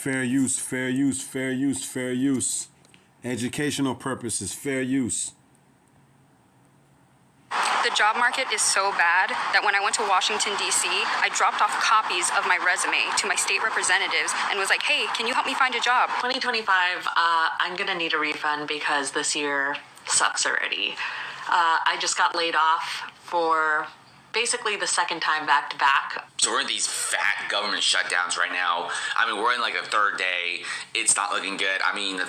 Fair use, fair use, fair use, fair use. Educational purposes, fair use. The job market is so bad that when I went to Washington, D.C., I dropped off copies of my resume to my state representatives and was like, hey, can you help me find a job? 2025, I'm going to need a refund because this year sucks already. I just got laid off for basically the second time back to back. So we're in these fat government shutdowns right now. I mean, we're in like the third day. It's not looking good. I mean,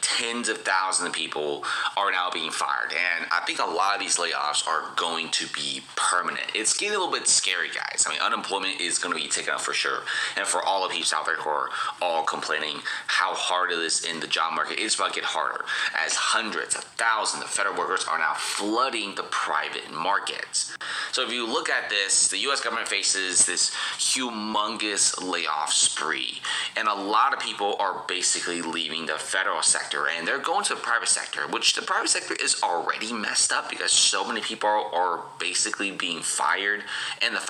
tens of thousands of people are now being fired. And I think a lot of these layoffs are going to be permanent. It's getting a little bit scary, guys. I mean, unemployment is going to be taken up for sure. And for all of you out there who are all complaining how hard it is in the job market, it's about to get harder as hundreds of thousands of federal workers are now flooding the private markets. So if you look at this, the U.S. government faces this humongous layoff spree. And a lot of people are basically leaving the federal sector and they're going to the private sector, which the private sector is already messed up because so many people are basically being fired. And the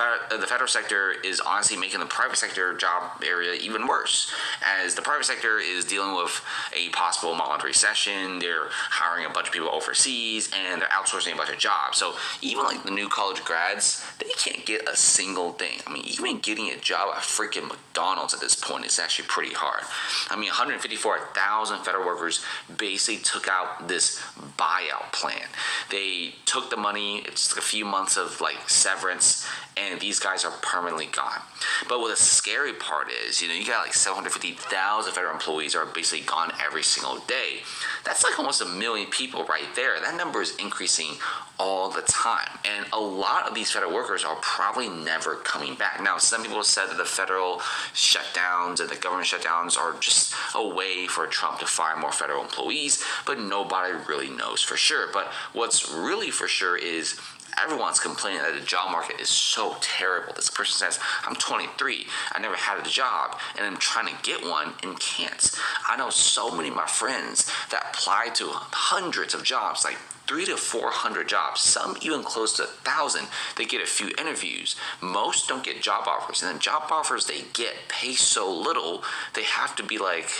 federal sector is honestly making the private sector job area even worse, as the private sector is dealing with a possible mild recession. They're hiring a bunch of people overseas and they're outsourcing a bunch of jobs. So even like the new college grads, they can't get a single thing. I mean, even getting a job at freaking McDonald's at this point is actually pretty hard. I mean, 154,000 federal workers basically took out this buyout plan. They took the money, it's a few months of like severance, and these guys are permanently gone. But what the scary part is, you got like 750,000 federal employees are basically gone every single day. That's like almost 1 million people right there. That number is increasing all the time. And a lot of these federal workers are probably never coming back. Now, some people said that the federal shutdowns and the government shutdowns are just a way for Trump to fire more federal employees, but nobody really knows for sure. But what's really for sure is everyone's complaining that the job market is so terrible. This person says, I'm 23, I never had a job, and I'm trying to get one and can't. I know so many of my friends that applied to hundreds of jobs, like 300 to 400 jobs, some even close to 1,000. They get a few interviews. Most don't get job offers, and the job offers they get pay so little, they have to be like,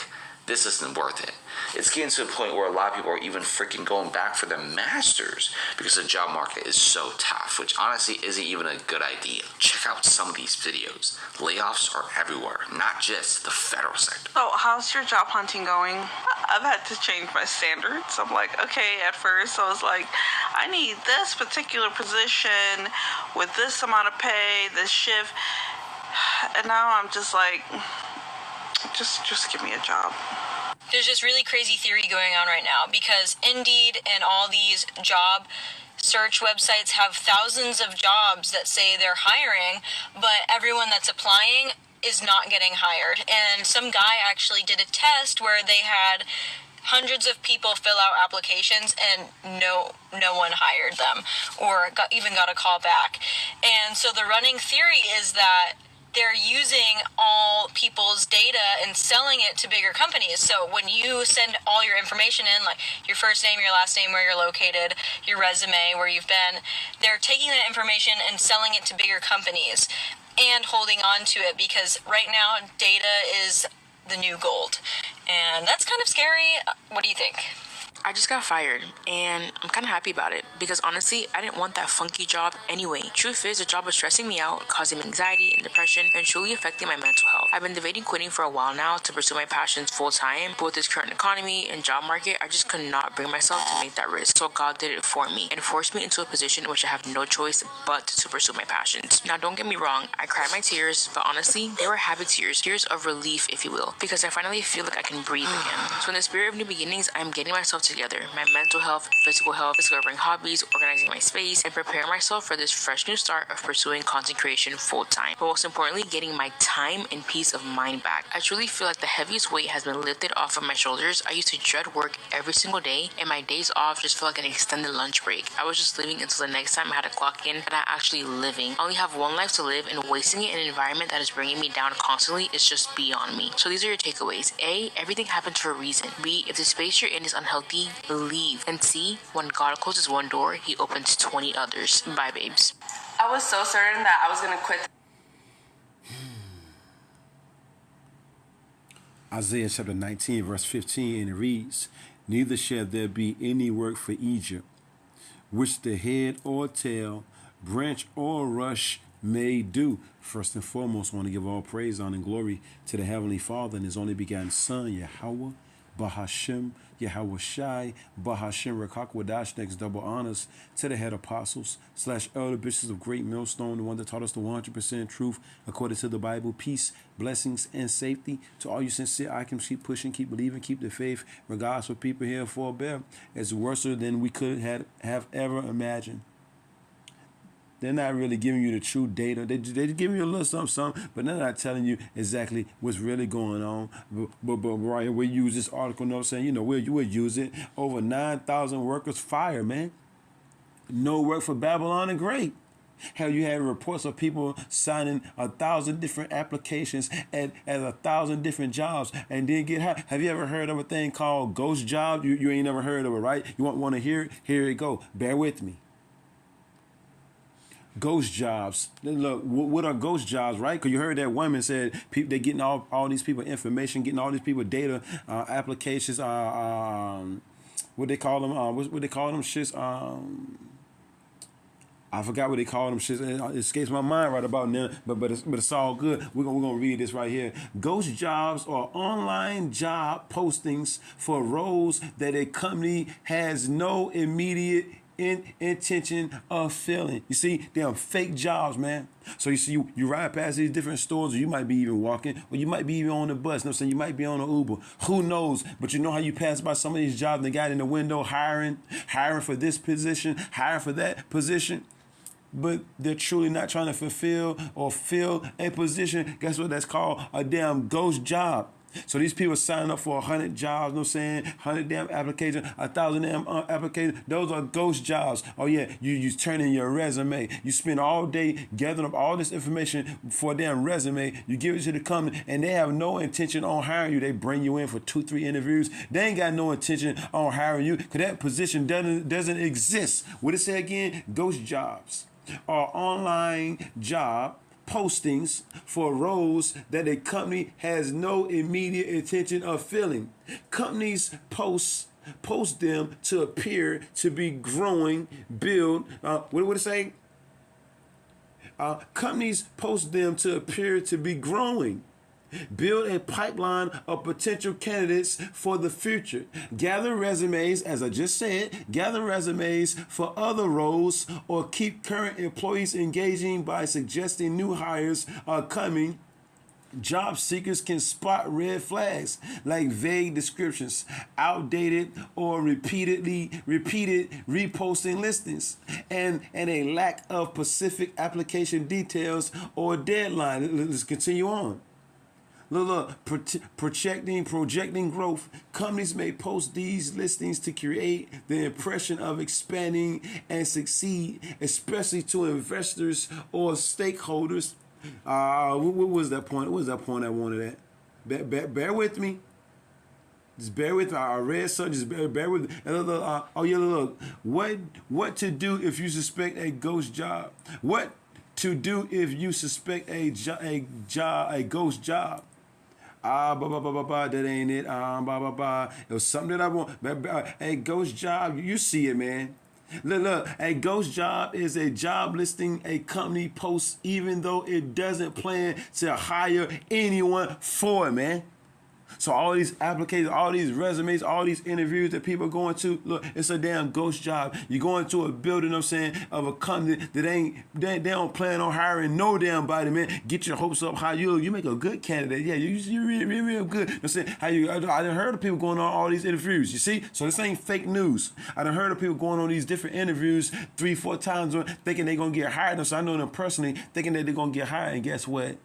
this isn't worth it. It's getting to a point where a lot of people are even freaking going back for their masters because the job market is so tough, which honestly isn't even a good idea. Check out some of these videos. Layoffs are everywhere, not just the federal sector. So how's your job hunting going? I've had to change my standards. I'm like, okay, at first I was like, I need this particular position with this amount of pay, this shift. And now I'm just like, just give me a job. There's this really crazy theory going on right now because Indeed and all these job search websites have thousands of jobs that say they're hiring, but everyone that's applying is not getting hired. And some guy actually did a test where they had hundreds of people fill out applications and no one hired them or even got a call back. And so the running theory is that they're using all people's data and selling it to bigger companies. So when you send all your information in, like your first name, your last name, where you're located, your resume, where you've been, they're taking that information and selling it to bigger companies and holding on to it because right now data is the new gold. And that's kind of scary. What do you think? I just got fired, and I'm kind of happy about it because honestly, I didn't want that funky job anyway. Truth is, the job was stressing me out, causing me anxiety and depression, and truly affecting my mental health. I've been debating quitting for a while now to pursue my passions full time, but with this current economy and job market, I just could not bring myself to make that risk. So God did it for me and forced me into a position in which I have no choice but to pursue my passions. Now, don't get me wrong, I cried my tears, but honestly, they were happy tears of relief, if you will, because I finally feel like I can breathe again. So in the spirit of new beginnings, I'm getting myself together, my mental health, physical health, discovering hobbies, organizing my space, and preparing myself for this fresh new start of pursuing content creation full time. But most importantly, getting my time and peace of mind back. I truly feel like the heaviest weight has been lifted off of my shoulders. I used to dread work every single day, and my days off just felt like an extended lunch break. I was just living until the next time I had to clock in, but not actually living. I only have one life to live, and wasting it in an environment that is bringing me down constantly is just beyond me. So these are your takeaways. A, everything happens for a reason. B, if the space you're in is unhealthy, leave. And C, when God closes one door, he opens 20 others. Bye, babes. I was so certain that I was going to quit. Isaiah chapter 19, verse 15, and it reads, "Neither shall there be any work for Egypt, which the head or tail, branch or rush may do." First and foremost, I want to give all praise, honor, and glory to the Heavenly Father and His only begotten Son, Yahweh, Bahashem, Yahweh Shai, Bahashem Rakakwadash. Next double honors to the head apostles / elder bishops of Great Millstone, the one that taught us the 100% truth according to the Bible. Peace, blessings, and safety to all you sincere icons. Keep pushing, keep believing, keep the faith. Regardless of people here for bear, it's worse than we could have ever imagined. They're not really giving you the true data. They're giving you a little something, but they're not telling you exactly what's really going on. But right here, we use this article, note saying, we'll use it. Over 9,000 workers fired, man. No work for Babylon and Great. Hell, you had reports of people signing 1,000 different applications at 1,000 different jobs and didn't get hired. Have you ever heard of a thing called ghost job? You ain't never heard of it, right? You want to hear it? Here it go. Bear with me. Ghost jobs. Look, what are ghost jobs, right? Because you heard that woman said they're getting all these people information, getting all these people data, applications, what they call them, what they call them shits, I forgot what they call them shits. It escapes my mind right about now, but it's all good. We're gonna read this right here. Ghost jobs are online job postings for roles that a company has no immediate intention of filling. You see, they're fake jobs, man. So you see, you ride past these different stores, or you might be even walking, or you might be even on the bus. You know what I'm saying? You might be on an Uber. Who knows? But you know how you pass by some of these jobs and they got in the window hiring for this position, hiring for that position. But they're truly not trying to fulfill or fill a position. Guess what? That's called a damn ghost job. So these people signing up for 100 jobs, you know what I'm saying? 100 damn applications, 1,000 damn applications. Those are ghost jobs. Oh yeah, you turn in your resume. You spend all day gathering up all this information for a damn resume. You give it to the company and they have no intention on hiring you. They bring you in for 2-3 interviews. They ain't got no intention on hiring you because that position doesn't exist. What it say again? Ghost jobs are online job postings for roles that a company has no immediate intention of filling. Companies post them to appear to be growing, build, what would it say? Companies post them to appear to be growing. Build a pipeline of potential candidates for the future. Gather resumes, as I just said, gather resumes for other roles or keep current employees engaging by suggesting new hires are coming. Job seekers can spot red flags like vague descriptions, outdated or repeated reposting listings, and a lack of specific application details or deadline. Let's continue on. Look, projecting growth. Companies may post these listings to create the impression of expanding and succeed, especially to investors or stakeholders. What was that point? What was that point I wanted at? Bear with me. Just bear with me. I read something. Just bear with me. Look. What to do if you suspect a ghost job? What to do if you suspect a ghost job? That ain't it. It was something that I want. A ghost job, you see it, man. Look, a ghost job is a job listing a company posts even though it doesn't plan to hire anyone for it, man. So all these applications, all these resumes, all these interviews that people are going to, look, it's a damn ghost job. You go into a building, you know what I'm saying, of a company that they don't plan on hiring no damn body, man. Get your hopes up high. You make a good candidate. Yeah, you're really good. You know what I'm saying? I done heard of people going on all these interviews, you see? So this ain't fake news. I done heard of people going on these different interviews 3-4 times thinking they're going to get hired. So I know them personally thinking that they're going to get hired. And guess what?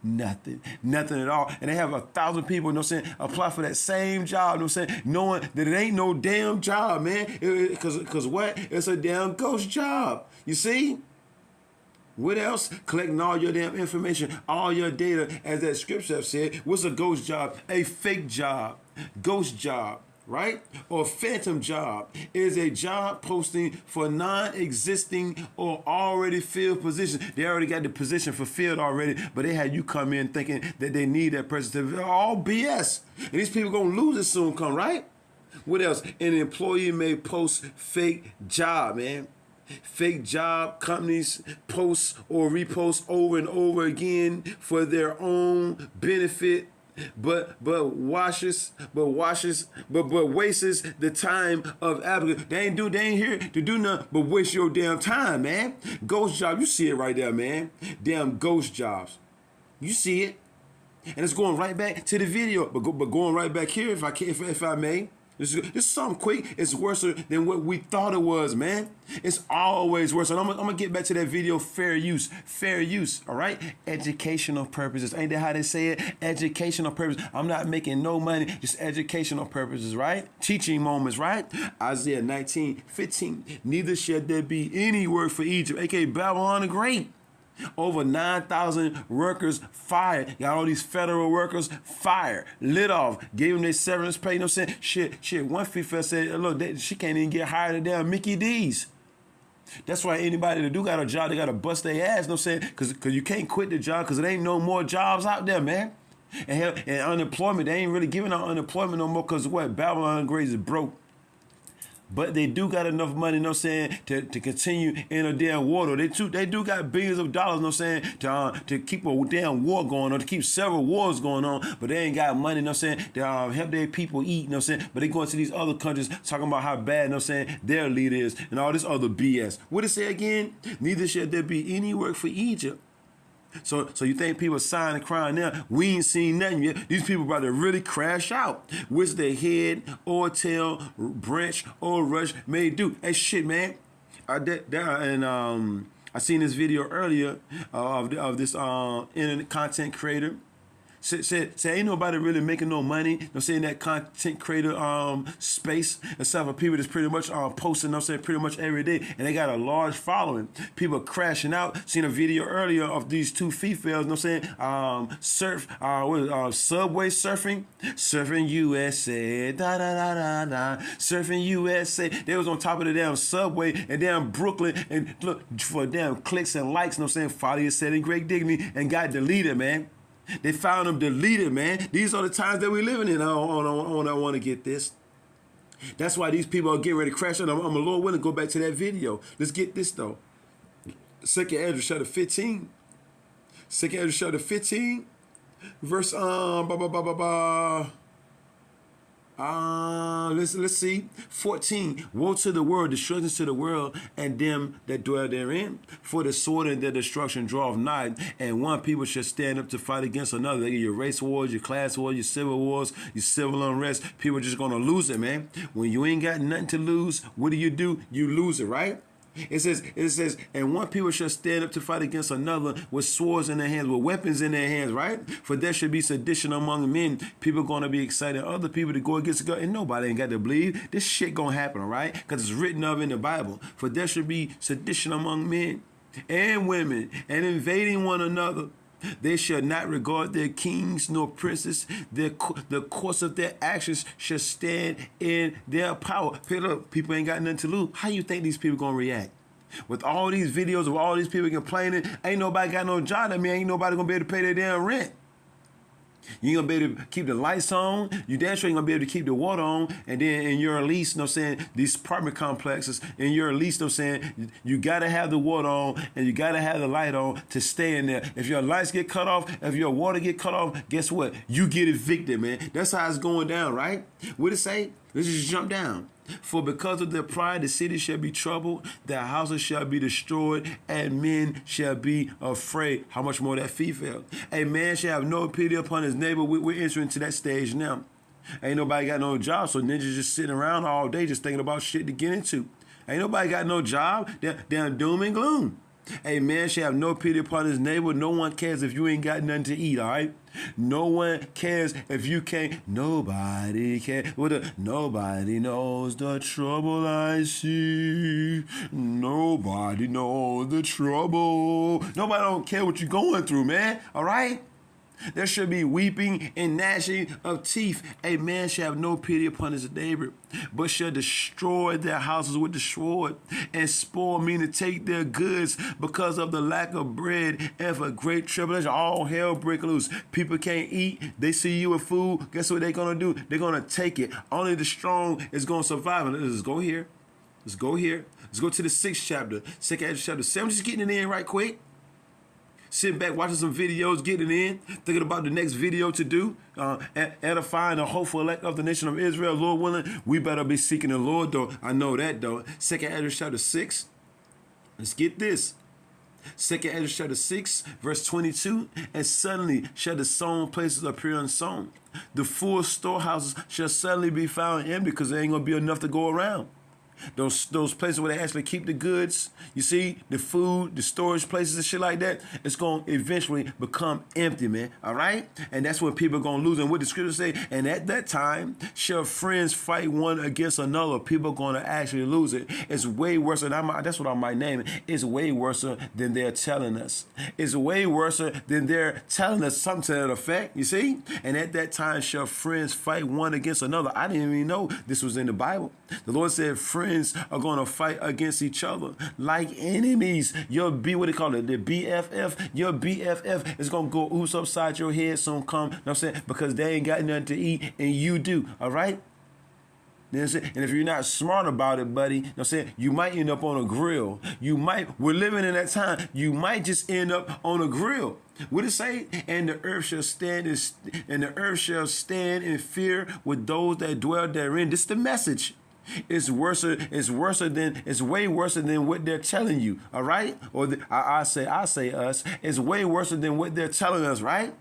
Nothing at all. And they have 1,000 people, you know what I'm saying, apply for that same job, you know what I'm saying, knowing that it ain't no damn job, man. Because what? It's a damn ghost job. You see? What else? Collecting all your damn information, all your data, as that scripture said. What's a ghost job? A fake job. Ghost job. right? Or phantom job is a job posting for non-existing or already filled positions. They already got the position fulfilled already, but they had you come in thinking that they need that person to all BS. And these people gonna lose it soon come, right? What else? An employee may post fake job, man. Fake job companies post or repost over and over again for their own benefit, but wastes the time of applicants. They ain't here to do nothing but waste your damn time, man. Ghost job, you see it right there, man. Damn ghost jobs, you see it, and it's going right back to the video. But going right back here, if I may. This is something quick. It's worse than what we thought it was, man. It's always worse. And I'm gonna get back to that video, fair use, all right? Educational purposes. Ain't that how they say it? Educational purposes. I'm not making no money, just educational purposes, right? Teaching moments, right? Isaiah 19:15. Neither shall there be any work for Egypt, aka Babylon the Great. Over 9,000 workers fired. Got all these federal workers fired, lit off, gave them their severance pay. You know what I'm saying? Shit. One female said, look, she can't even get hired at damn Mickey D's. That's why anybody that do got a job, they got to bust their ass. You know what I'm saying? Because you can't quit the job because there ain't no more jobs out there, man. And hell, and unemployment, they ain't really giving out unemployment no more because what? Babylon the Great is broke. But they do got enough money, you know what I'm saying, to continue in a damn war. They do got billions of dollars, you know what I'm saying, to keep a damn war going on, to keep several wars going on, but they ain't got money, you know what I'm saying, to help their people eat, you know what I'm saying, but they going to these other countries talking about how bad, you know what I'm saying, their leader is and all this other BS. What it say again? Neither shall there be any work for Egypt. So you think people sighing and crying now? We ain't seen nothing yet. These people about to really crash out. Which their head or tail, branch or rush may do. Hey, shit, man. I seen this video earlier of this internet content creator. Say ain't nobody really making no money. You know what I'm saying, that content creator space, except for people that's pretty much posting, you know what I'm saying, pretty much every day, and they got a large following. People crashing out. Seen a video earlier of these two females, you know what I'm saying, subway surfing USA, da da da da da, surfing USA. They was on top of the damn subway and damn Brooklyn and look for damn clicks and likes, you know what I'm saying, follow your set in great dignity, and got deleted, man. They found them deleted, man. These are the times that we're living in. I want to get this. That's why these people are getting ready to crash out. I'm a little willing to go back to that video. Let's get this, though. 2 Ezra chapter 15. 2 Ezra chapter 15. Verse, let's see. 14. Woe to the world, destruction to the world, and them that dwell therein. For the sword and their destruction draweth nigh, and one people shall stand up to fight against another. Your race wars, your class wars, your civil wars, your civil unrest. People are just gonna lose it, man. When you ain't got nothing to lose, what do? You lose it, right? It says, and one people shall stand up to fight against another with swords in their hands, with weapons in their hands, right? For there should be sedition among men. People going to be excited. Other people to go against God. And nobody ain't got to believe. This shit going to happen, right? Because it's written of in the Bible. For there should be sedition among men and women, and invading one another. They shall not regard their kings nor princes. The course of their actions shall stand in their power. People ain't got nothing to lose. How you think these people gonna react? With all these videos of all these people complaining, ain't nobody got no job. I mean, ain't nobody gonna be able to pay their damn rent. You ain't gonna be able to keep the lights on. You damn sure ain't gonna be able to keep the water on. And then in your lease, you know what I'm saying, these apartment complexes, in your lease, you know what I'm saying, you gotta have the water on and you gotta have the light on to stay in there. If your lights get cut off, if your water get cut off, guess what? You get evicted, man. That's how it's going down, right? What it say? Let's just jump down. For because of their pride, the city shall be troubled, their houses shall be destroyed, and men shall be afraid. How much more that female? A man shall have no pity upon his neighbor. We're entering to that stage now. Ain't nobody got no job, so ninjas just sitting around all day just thinking about shit to get into. Ain't nobody got no job. They're doom and gloom. A man shall have no pity upon his neighbor. No one cares if you ain't got nothing to eat, all right? No one cares if you can't. Nobody cares. Nobody knows the trouble I see. Nobody knows the trouble. Nobody don't care what you're going through, man, all right? There should be weeping and gnashing of teeth. A man shall have no pity upon his neighbor, but shall destroy their houses with the sword, and spoil, meaning take their goods, because of the lack of bread and for great tribulation. All hell break loose. People can't eat. They see you with food. Guess what they're going to do? They're going to take it. Only the strong is going to survive. Let's go here. Let's go here. Let's go to the 6th chapter. 2nd Ezra chapter 7. Just getting it in right quick. Sitting back, watching some videos, getting in, thinking about the next video to do, edifying the hopeful elect of the nation of Israel. Lord willing, we better be seeking the Lord, though. I know that, though. 2nd Ezra chapter 6. Let's get this. 2nd Ezra chapter 6, verse 22. And suddenly shall the sown places appear unsown. The full storehouses shall suddenly be found empty, because there ain't going to be enough to go around. Those places where they actually keep the goods, you see, the food, the storage places and shit like that, it's going to eventually become empty, man, all right? And that's when people are going to lose. And what the scriptures say, and at that time shall friends fight one against another. People are going to actually lose it. It's way worse, and that's what I might name it. It's way worse than they're telling us. It's way worse than they're telling us, something to that effect, you see? And at that time shall friends fight one against another. I didn't even know this was in the Bible. The Lord said friends are going to fight against each other like enemies. Your what they call it, the BFF. Your BFF is going to go oops upside your head soon come, you know what I'm saying? Because they ain't got nothing to eat and you do, all right? You know what I'm saying? And if you're not smart about it, buddy, you know what I'm saying, you might end up on a grill. We're living in that time, you might just end up on a grill. What it say? And the earth shall stand in fear with those that dwell therein. This is the message. It's way worse than what they're telling you, all right? Or I say us. It's way worse than what they're telling us, right?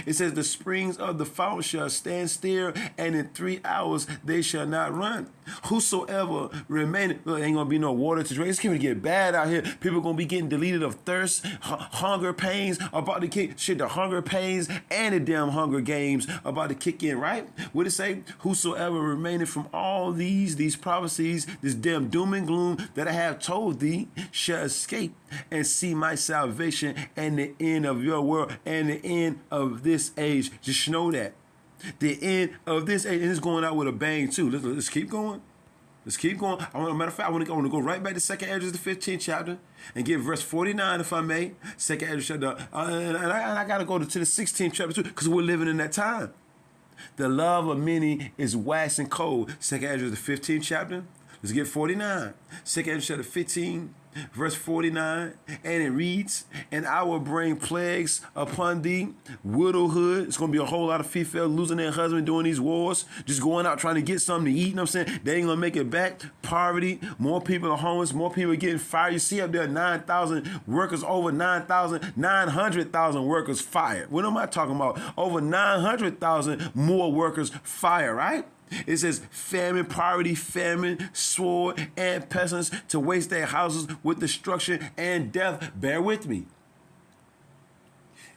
It says the springs of the fountain shall stand still, and in 3 hours they shall not run. Whosoever remaineth, look, ain't gonna be no water to drink. It's gonna get bad out here. People gonna be getting deleted of thirst, hunger pains about to kick. Shit, the hunger pains and the damn Hunger Games about to kick in, right? What it say? Whosoever remaineth from all these prophecies, this damn doom and gloom that I have told thee, shall escape and see my salvation and the end of your world and the end of this age. Just know that. The end of this age, and it's going out with a bang too. Let's keep going. Let's keep going. Matter of fact, I want to go right back to 2nd Ezra, the 15th chapter, and get verse 49, if I may. 2nd Ezra chapter, and I got to go to the 16th chapter too, because we're living in that time. The love of many is waxing cold. 2nd Ezra, the 15th chapter. Let's get 49. 2nd Ezra chapter 15. Verse 49, and it reads, and I will bring plagues upon thee, widowhood. It's going to be a whole lot of females losing their husband during these wars, just going out trying to get something to eat, you know what I'm saying? They ain't going to make it back. Poverty, more people are homeless, more people are getting fired. You see up there 9,000 workers, over 900,000 workers fired. What am I talking about? Over 900,000 more workers fired, right? It says famine, poverty, sword, and pestilence to waste their houses with destruction and death. Bear with me.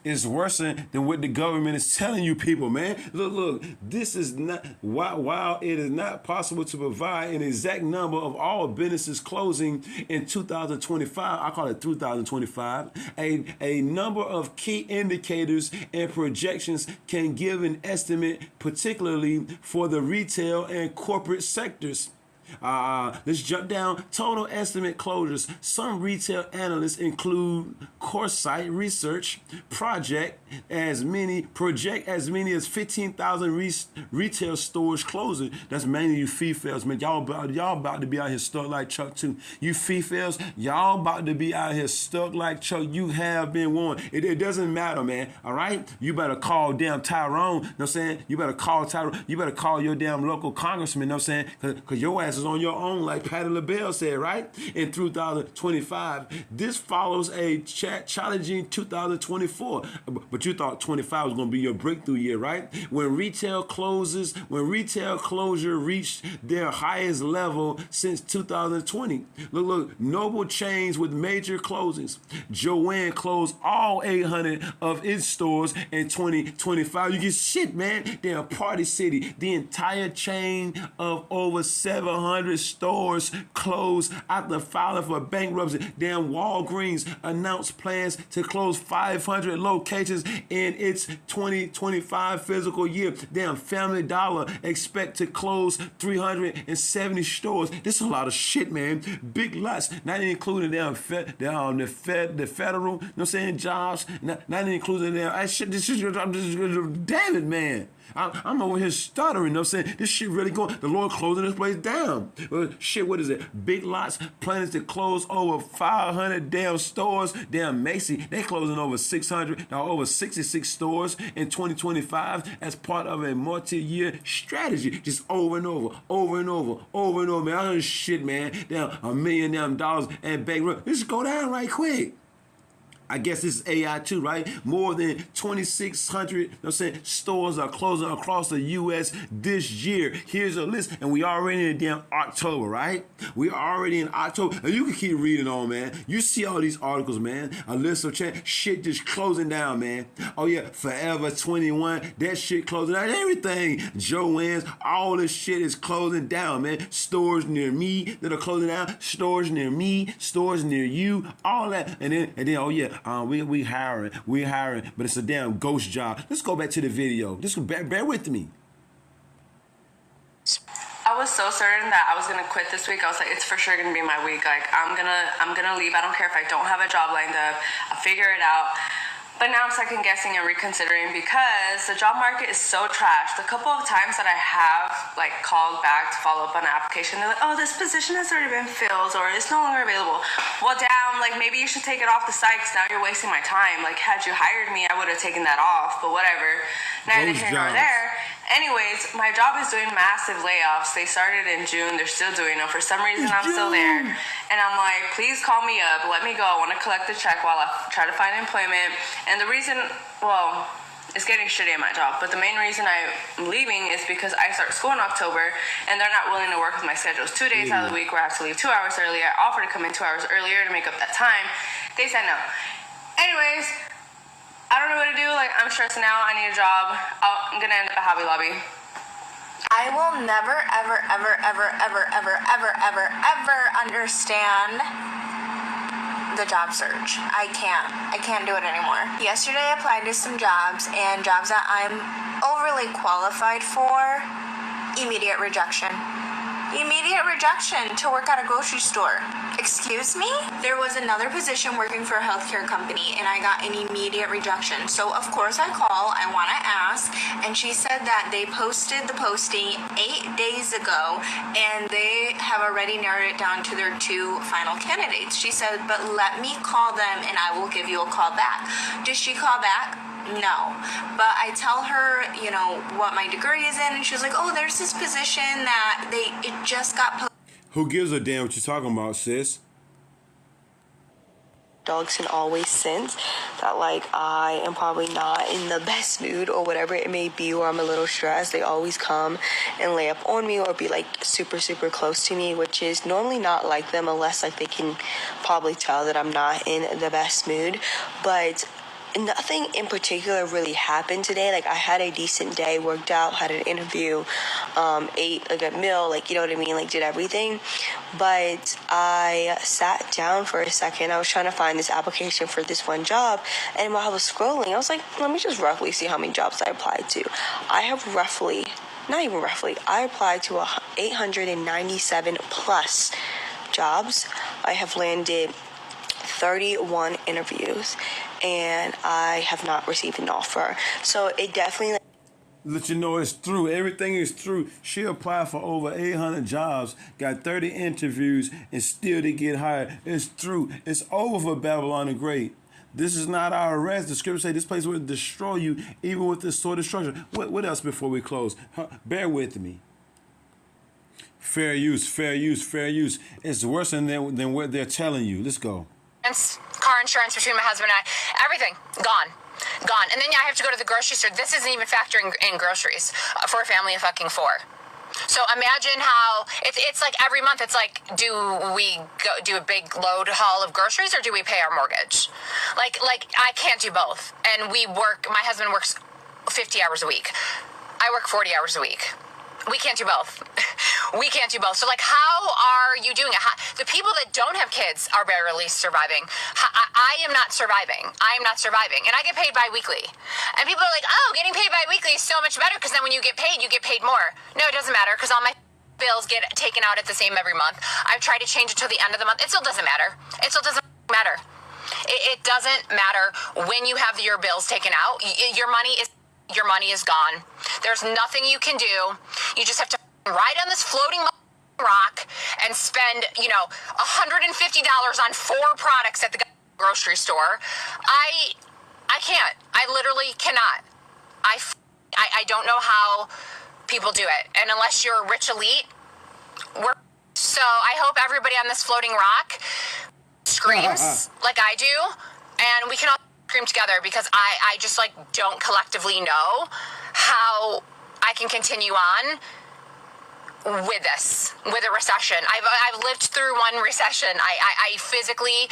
It's worse than what the government is telling you people, man. Look, this is not, while it is not possible to provide an exact number of all businesses closing in 2025, I call it 2025, a number of key indicators and projections can give an estimate, particularly for the retail and corporate sectors. Let's jump down. Total estimate closures. Some retail analysts include Coresight Research project as many as 15,000 retail stores closing. That's mainly you females, man. Y'all about to be out here stuck like Chuck too. You females, y'all about to be out here stuck like Chuck. You have been warned. It doesn't matter, man. All right, you better call damn Tyrone. You know what I'm saying? You better call Tyrone. You better call your damn local congressman. You know what I'm saying? Because your ass is on your own, like Patti LaBelle said, right? In 2025. This follows a challenging 2024. But you thought 25 was going to be your breakthrough year, right? When retail closure reached their highest level since 2020. Look, Noble chains with major closings. Joanne closed all 800 of its stores in 2025. You get shit, man. They're a party city. The entire chain of over 700 400 stores closed after filing for bankruptcy. Damn, Walgreens announced plans to close 500 locations in its 2025 fiscal year. Damn, Family Dollar expect to close 370 stores. This is a lot of shit, man. Big Lots, not including the federal, you know what I'm saying, jobs, not including them. Damn it, man. I'm over here stuttering, you know what I'm saying? This shit really going, the Lord closing this place down. Shit, what is it? Big Lots plans to close over 500 damn stores. Damn, Macy, they closing over 600, now over 66 stores in 2025 as part of a multi-year strategy. Just over and over, man. I heard shit, man. Damn, $1 million damn dollars and bankrupt. This go down right quick. I guess this is AI too, right? More than 2,600, you know what I'm saying, stores are closing across the U.S. this year. Here's a list, and we already in damn October, right? We already in October, and you can keep reading on, man. You see all these articles, man. A list of shit just closing down, man. Oh yeah, Forever 21, that shit closing down. Everything, Joann's, all this shit is closing down, man. Stores near me that are closing down. Stores near me, stores near you, all that, and then oh yeah. We hiring, but it's a damn ghost job. Let's go back to the video. Just bear with me. I was so certain that I was gonna quit this week. I was like, it's for sure gonna be my week. Like, I'm gonna leave. I don't care if I don't have a job lined up. I'll figure it out. But now I'm second guessing and reconsidering because the job market is so trashed. The couple of times that I have like called back to follow up on an application, they're like, oh, this position has already been filled or it's no longer available. Well, damn, like maybe you should take it off the site because now you're wasting my time. Like, had you hired me, I would have taken that off, but whatever. Neither here nor there. Anyways, my job is doing massive layoffs. They started in June. They're still doing them. For some reason, I'm still there. And I'm like, please call me up. Let me go. I want to collect the check while I try to find employment. And the reason, well, it's getting shitty at my job. But the main reason I'm leaving is because I start school in October, and they're not willing to work with my schedules. 2 days out of the week where I have to leave 2 hours early. I offered to come in 2 hours earlier to make up that time. They said no. Anyways, I don't know what to do. Like, I'm stressing out. I need a job. I'm going to end up at Hobby Lobby. I will never, ever, ever, ever, ever, ever, ever, ever, ever understand the job search. I can't do it anymore. Yesterday I applied to some jobs, and jobs that I'm overly qualified for, immediate rejection. Immediate rejection to work at a grocery store. Excuse me? There was another position working for a healthcare company, and I got an immediate rejection. So of course I call, I want to ask, and she said that they posted the posting 8 days ago, and they have already narrowed it down to their 2 final candidates. She said, but let me call them and I will give you a call back. Did she call back? No. But I tell her, you know, what my degree is in, and she's like, oh, there's this position that it just got posted. Who gives a damn what you're talking about, sis? Dogs and always sense that like I am probably not in the best mood or whatever it may be, or I'm a little stressed. They always come and lay up on me or be like super close to me, which is normally not like them unless like they can probably tell that I'm not in the best mood. But nothing in particular really happened today. Like, I had a decent day, worked out, had an interview, ate a good meal, like, you know what I mean, like, did everything. But I sat down for a second. I was trying to find this application for this one job, and while I was scrolling, I was like, let me just roughly see how many jobs I applied to. I have I applied to 897 plus jobs. I have landed 31 interviews, and I have not received an offer. So it definitely... Let you know it's through. Everything is through. She applied for over 800 jobs, got 30 interviews, and still didn't get hired. It's through. It's over for Babylon the Great. This is not our rest. The scripture say this place will destroy you, even with this sort of structure. What else before we close? Bear with me. Fair use. It's worse than what they're telling you. Let's go. Car insurance between my husband and I, everything gone. And then I have to go to the grocery store. This isn't even factoring in groceries for a family of fucking 4. So imagine how it's like every month. It's like, do we go do a big load haul of groceries or do we pay our mortgage? Like I can't do both. And my husband works 50 hours a week. I work 40 hours a week. We can't do both. We can't do both. So, like, how are you doing it? The people that don't have kids are barely surviving. I am not surviving. I am not surviving. And I get paid bi-weekly. And people are like, oh, getting paid bi-weekly is so much better because then when you get paid more. No, it doesn't matter because all my bills get taken out at the same every month. I've tried to change it till the end of the month. It still doesn't matter. It still doesn't matter. It doesn't matter when you have your bills taken out. Your money is gone. There's nothing you can do. You just have to ride on this floating rock and spend, $150 on 4 products at the grocery store. I can't. I literally cannot. I don't know how people do it. And unless you're a rich elite, so I hope everybody on this floating rock screams like I do, and we can all scream together because I just don't collectively know how I can continue on with this, with a recession. I've lived through one recession. I physically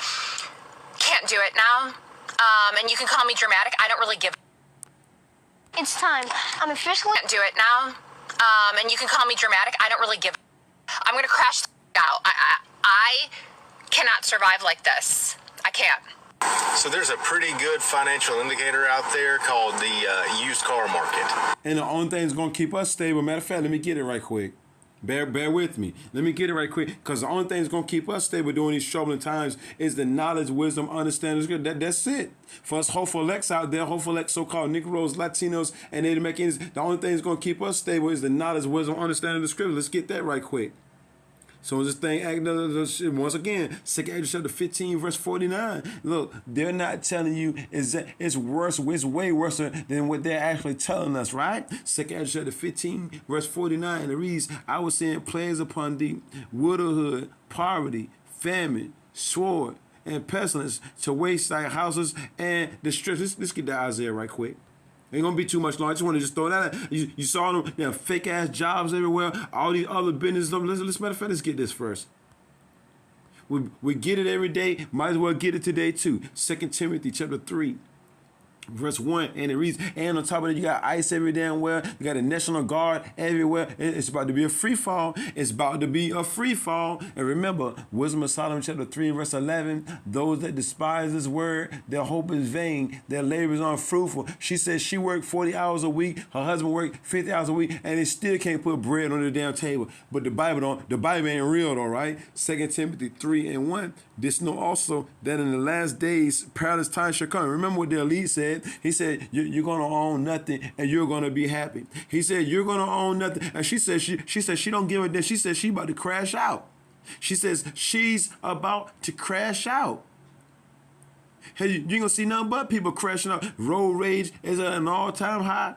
can't do it now. And you can call me dramatic. I don't really give. It's time. I'm officially can't do it now. And you can call me dramatic. I don't really give. I'm gonna crash out. I cannot survive like this. I can't. So there's a pretty good financial indicator out there called the used car market. And the only thing that's going to keep us stable, matter of fact, let me get it right quick. Bear with me. Let me get it right quick, because the only thing that's going to keep us stable during these troubling times is the knowledge, wisdom, understanding. That's it. For us hopeful elects out there, hopeful elects, so-called Negroes, Latinos, and Native Americans, the only thing that's going to keep us stable is the knowledge, wisdom, understanding of the scripture. Let's get that right quick. So this thing, once again, 2 Ezra chapter 15, verse 49. Look, they're not telling you is that it's worse, it's way worse than what they're actually telling us, right? 2 Ezra chapter 15, verse 49, and it reads, I was saying plagues upon thee, widowhood, poverty, famine, sword, and pestilence to waste thy houses and distress. Let's get to Isaiah right quick. Ain't gonna be too much long. I just want to throw that out. You saw them, fake ass jobs everywhere. All these other businesses. Let's matter of fact, let's get this first. We get it every day. Might as well get it today too. 2 Timothy chapter 3. Verse 1, and it reads, and on top of it, you got ICE every damn where. You got a National Guard everywhere. It's about to be a free fall. It's about to be a free fall. And remember, Wisdom of Solomon chapter 3, verse 11, those that despise this word, their hope is vain, their labor is unfruitful. She says she worked 40 hours a week, her husband worked 50 hours a week, and they still can't put bread on the damn table. But the Bible ain't real though, right? 2 Timothy 3 and 1, this know also that in the last days, perilous times shall come. Remember what the elite said. He said, you're going to own nothing and you're going to be happy. He said, you're going to own nothing. And she said she don't give a damn. She said she about to crash out. She says she's about to crash out. Hey, you ain't going to see nothing but people crashing out. Road rage is at an all-time high.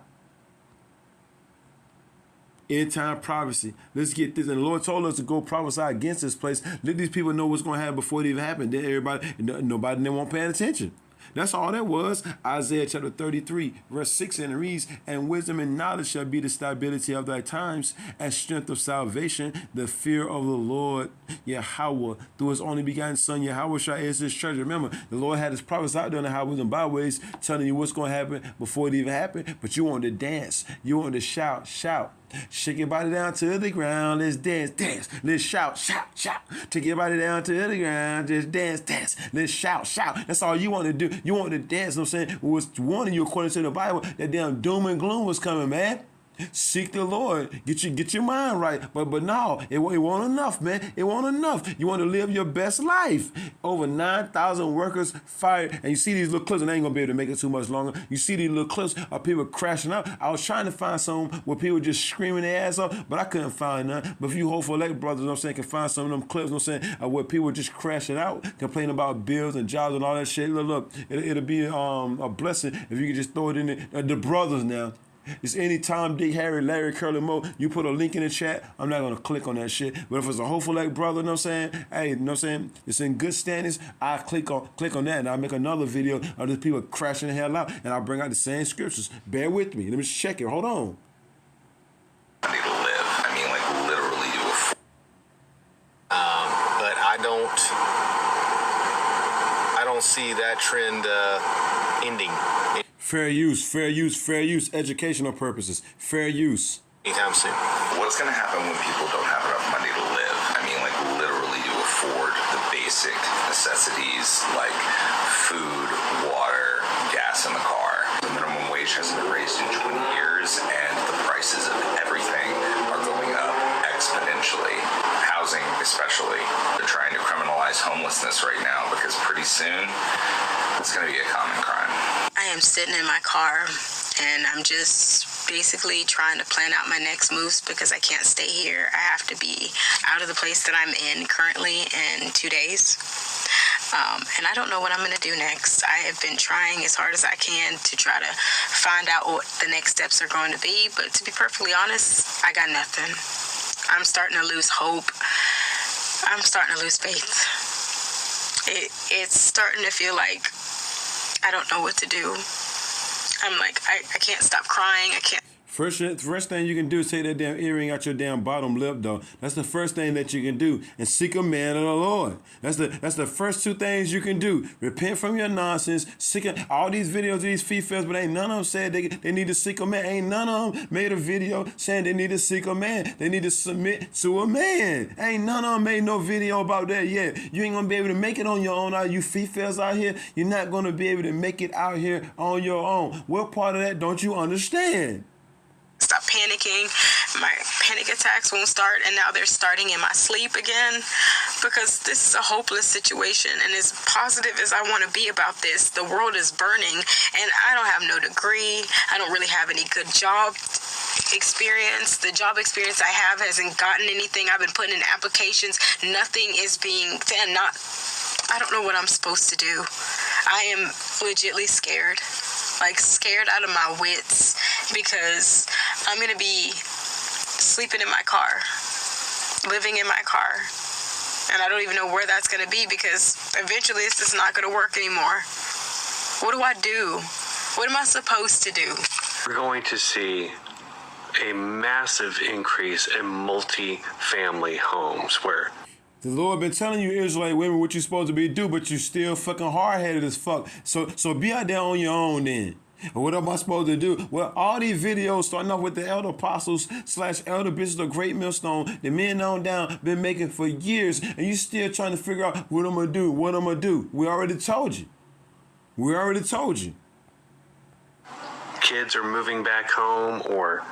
End time prophecy. Let's get this. And the Lord told us to go prophesy against this place. Let these people know what's going to happen before it even happened. Then nobody won't pay attention. That's all that was. Isaiah chapter 33, verse 6, and it reads, and wisdom and knowledge shall be the stability of thy times, and strength of salvation, the fear of the Lord, Yahweh, through his only begotten son, Yahweh shall answer his church. Remember, the Lord had his prophets out there in the highways and byways telling you what's going to happen before it even happened, but you want to dance. You want to shout. Shake your body down to the ground. Let's dance. Let's shout. Take your body down to the ground. Just dance. Let's shout. That's all you want to do. You want to dance. You know what I'm saying? It was warning you according to the Bible that damn doom and gloom was coming, man. Seek the Lord. Get your mind right. But no, it won't enough, man. It won't enough. You want to live your best life. Over 9,000 workers fired. And you see these little clips, and I ain't going to be able to make it too much longer. You see these little clips of people crashing out. I was trying to find some where people just screaming their ass off, but I couldn't find none. But if you hopeful elect brothers, you know what I'm saying, can find some of them clips, you know what I'm saying, where people just crashing out, complaining about bills and jobs and all that shit. Look, it'll be a blessing if you could just throw it in there. The brothers now. It's any Tom, Dick, Harry, Larry, Curly, Mo. You put a link in the chat, I'm not going to click on that shit. But if it's a hopeful like brother, you know what I'm saying? Hey, you know what I'm saying? It's in good standings. I click on that and I'll make another video of these people crashing the hell out and I'll bring out the same scriptures. Bear with me. Let me check it. Hold on. I need to live. I mean, like literally do a but I don't see that trend ending. Fair use, educational purposes. Fair use. Anytime soon. What's going to happen when people don't have enough money to live? I mean, like, literally to afford the basic necessities like food, water, gas in the car. The minimum wage hasn't been raised in 20 years, and the prices of everything are going up exponentially. Housing, especially. They're trying to criminalize homelessness right now because pretty soon it's going to be a common crime. I am sitting in my car and I'm just basically trying to plan out my next moves because I can't stay here. I have to be out of the place that I'm in currently in 2 days. And I don't know what I'm going to do next. I have been trying as hard as I can to try to find out what the next steps are going to be. But to be perfectly honest, I got nothing. I'm starting to lose hope. I'm starting to lose faith. It's starting to feel like I don't know what to do. I'm like, I can't stop crying. I can't. First thing you can do is take that damn earring out your damn bottom lip, though. That's the first thing that you can do. And seek a man of the Lord. That's the first two things you can do. Repent from your nonsense. All these videos of these females, but ain't none of them said they need to seek a man. Ain't none of them made a video saying they need to seek a man. They need to submit to a man. Ain't none of them made no video about that yet. You ain't going to be able to make it on your own. Are you females out here? You're not going to be able to make it out here on your own. What part of that don't you understand? Stop panicking. My panic attacks won't start, and now they're starting in my sleep again because this is a hopeless situation. And as positive as I want to be about this, the world is burning, and I don't have no degree. I don't really have any good job experience. The job experience I have hasn't gotten anything. I've been putting in applications. Nothing is being done. I don't know what I'm supposed to do. I am legitly scared. Like, scared out of my wits because I'm going to be sleeping in my car, living in my car, and I don't even know where that's going to be because eventually it's just not going to work anymore. What do I do? What am I supposed to do? We're going to see a massive increase in multi-family homes where the Lord been telling you, Israelite women, what you supposed to be do, but you still fucking hard-headed as fuck. So be out there on your own then. What am I supposed to do? Well, all these videos, starting off with the elder apostles / elder bishops of Great Millstone, the men on down, been making for years, and you still trying to figure out what I'm going to do, what I'm going to do. We already told you. We already told you. Kids are moving back home or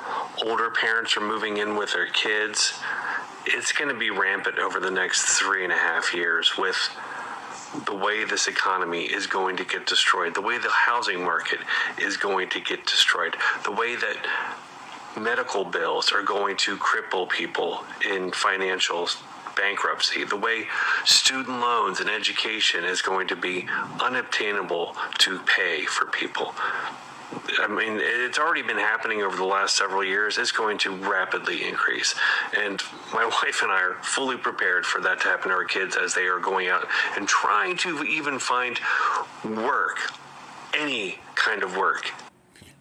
older parents are moving in with their kids. It's going to be rampant over the next 3.5 years with the way this economy is going to get destroyed, the way the housing market is going to get destroyed, the way that medical bills are going to cripple people in financial bankruptcy, the way student loans and education is going to be unobtainable to pay for people. I mean, it's already been happening over the last several years. It's going to rapidly increase. And my wife and I are fully prepared for that to happen to our kids as they are going out and trying to even find work, any kind of work.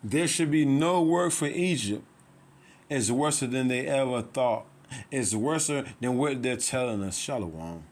There should be no work for Egypt. It's worse than they ever thought. It's worse than what they're telling us. Shalom.